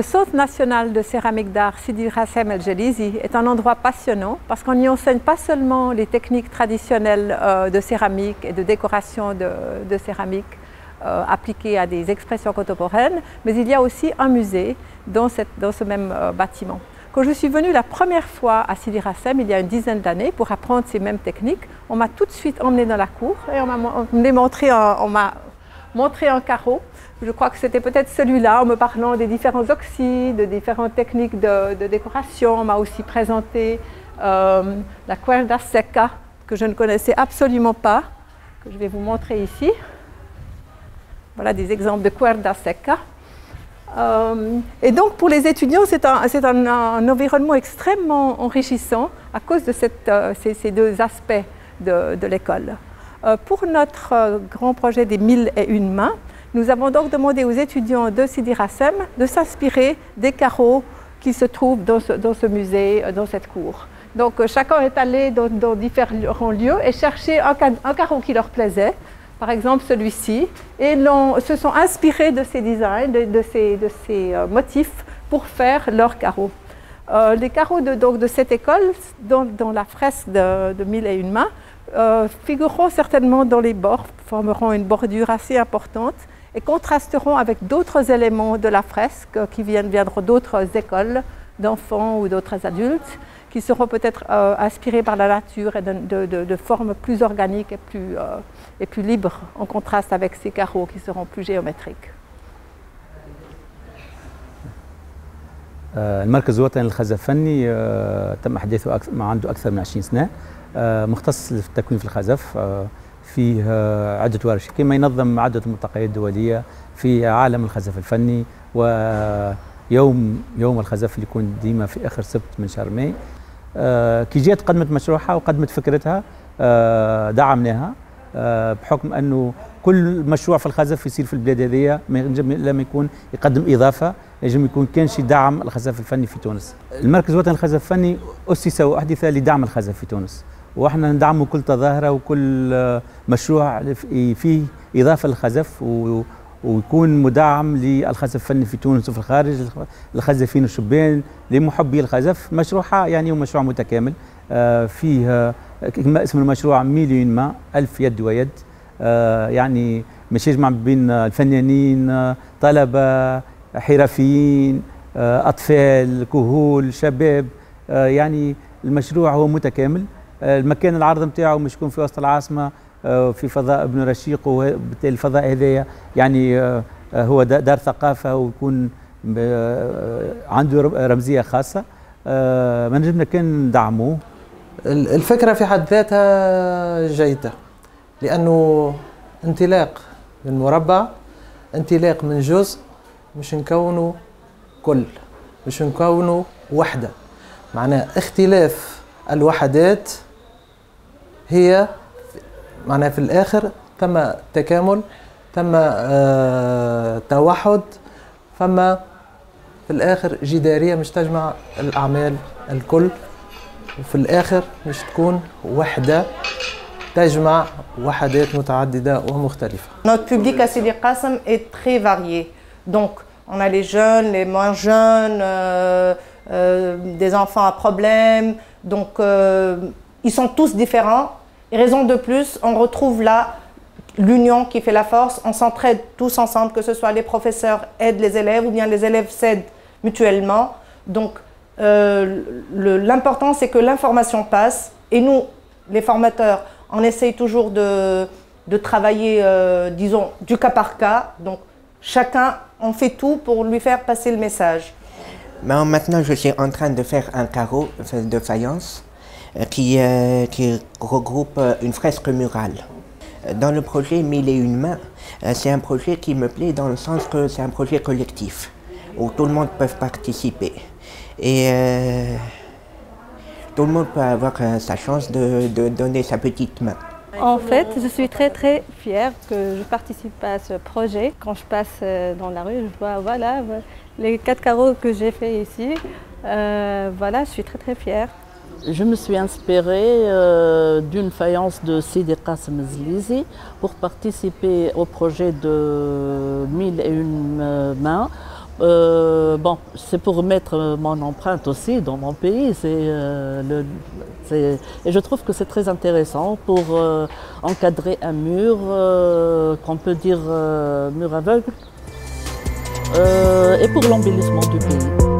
Le Centre national de céramique d'art Sidi Rassem El Jelizi est un endroit passionnant parce qu'on n'y enseigne pas seulement les techniques traditionnelles de céramique et de décoration de céramique appliquées à des expressions contemporaines, mais il y a aussi un musée dans ce même bâtiment. Quand je suis venue la première fois à Sidi Rassem, il y a une dizaine d'années, pour apprendre ces mêmes techniques, on m'a tout de suite emmenée dans la cour et on m'a montré un carreau. Je crois que c'était peut-être celui-là, en me parlant des différents oxydes, de différentes techniques de décoration. On m'a aussi présenté la cuerda seca, que je ne connaissais absolument pas, que je vais vous montrer ici. Voilà des exemples de cuerda seca. Et donc pour les étudiants, c'est un environnement extrêmement enrichissant à cause de ces deux aspects de l'école. Pour notre grand projet des 1001 mains, nous avons donc demandé aux étudiants de Sidi Rassem de s'inspirer des carreaux qui se trouvent dans ce musée, dans cette cour. Donc chacun est allé dans différents lieux et cherché un carreau qui leur plaisait, par exemple celui-ci, et se sont inspirés de ces designs, de ces motifs pour faire leurs carreaux. Les carreaux de cette école, dans la fresque de 1001 mains, figureront certainement dans les bords, formeront une bordure assez importante et contrasteront avec d'autres éléments de la fresque qui viendront d'autres écoles d'enfants ou d'autres adultes qui seront peut-être inspirés par la nature et de formes plus organiques et plus libres en contraste avec ces carreaux qui seront plus géométriques. المركز الوطني للخزف الفني تم احداثه عنده اكثر من 20 سنه، مختص في التكوين في الخزف، فيه عده ورش كما ينظم عده ملتقيات دوليه في عالم الخزف الفني، ويوم الخزف اللي يكون ديما في اخر سبت من شهر ماي. كي جات قدمت مشروعها وقدمت فكرتها دعمناها بحكم انه كل مشروع في الخزف يصير في البلاد هذيا لما يكون يقدم اضافه، يجب يكون كان شي دعم الخزف الفني في تونس. المركز الوطني للخزف الفني اسس واحدث لدعم الخزف في تونس، واحنا ندعمه كل تظاهره وكل مشروع فيه اضافه للخزف ويكون مدعم للخزف الفني في تونس وفي الخارج، الخزفين الشبان لمحبي الخزف. مشروعها يعني هو مشروع متكامل فيه كما اسم المشروع 1000 ما 1000 يد ويد، يعني مش يجمع بين الفنانين، طلبه، حرفيين، اطفال، كهول، شباب، يعني المشروع هو متكامل. المكان العرض نتاعو مش يكون في وسط العاصمه في فضاء ابن رشيق، وبالتالي الفضاء هذايا يعني هو دار ثقافه ويكون عنده رمزيه خاصه، ما نجمنا كان ندعموه. الفكره في حد ذاتها جيده، لانه انطلاق من مربع، انطلاق من جزء، مش نكونوا كل، مش نكونوا وحده، معناه اختلاف الوحدات هي معناها في الآخر ثم تكامل، ثم توحد، ثم في الآخر جدارية مش تجمع الأعمال الكل، وفي الآخر مش تكون وحدة تجمع وحدات متعددة ومختلفة. Notre public à Sidi Rassem est très varié. Donc on a les jeunes, les moins jeunes, des enfants à problème. Donc ils sont tous différents. Et raison de plus, on retrouve là l'union qui fait la force. On s'entraide tous ensemble, que ce soit les professeurs aident les élèves ou bien les élèves s'aident mutuellement. Donc l'important c'est que l'information passe et nous, les formateurs, on essaye toujours de travailler, disons, du cas par cas. Donc chacun, on fait tout pour lui faire passer le message. Maintenant, je suis en train de faire un carreau de faïence qui regroupe une fresque murale. Dans le projet 1001 mains, c'est un projet qui me plaît dans le sens que c'est un projet collectif, où tout le monde peut participer. Et tout le monde peut avoir sa chance de donner sa petite main. En fait, je suis très fière que je participe à ce projet. Quand je passe dans la rue, je vois voilà, les 4 carreaux que j'ai fait ici. Voilà, je suis très fière. Je me suis inspirée d'une faïence de Sidi Rassem El Jelizi pour participer au projet de 1001 mains Bon, c'est pour mettre mon empreinte aussi dans mon pays. Et je trouve que c'est très intéressant pour encadrer un mur, qu'on peut dire mur aveugle, et pour l'embellissement du pays.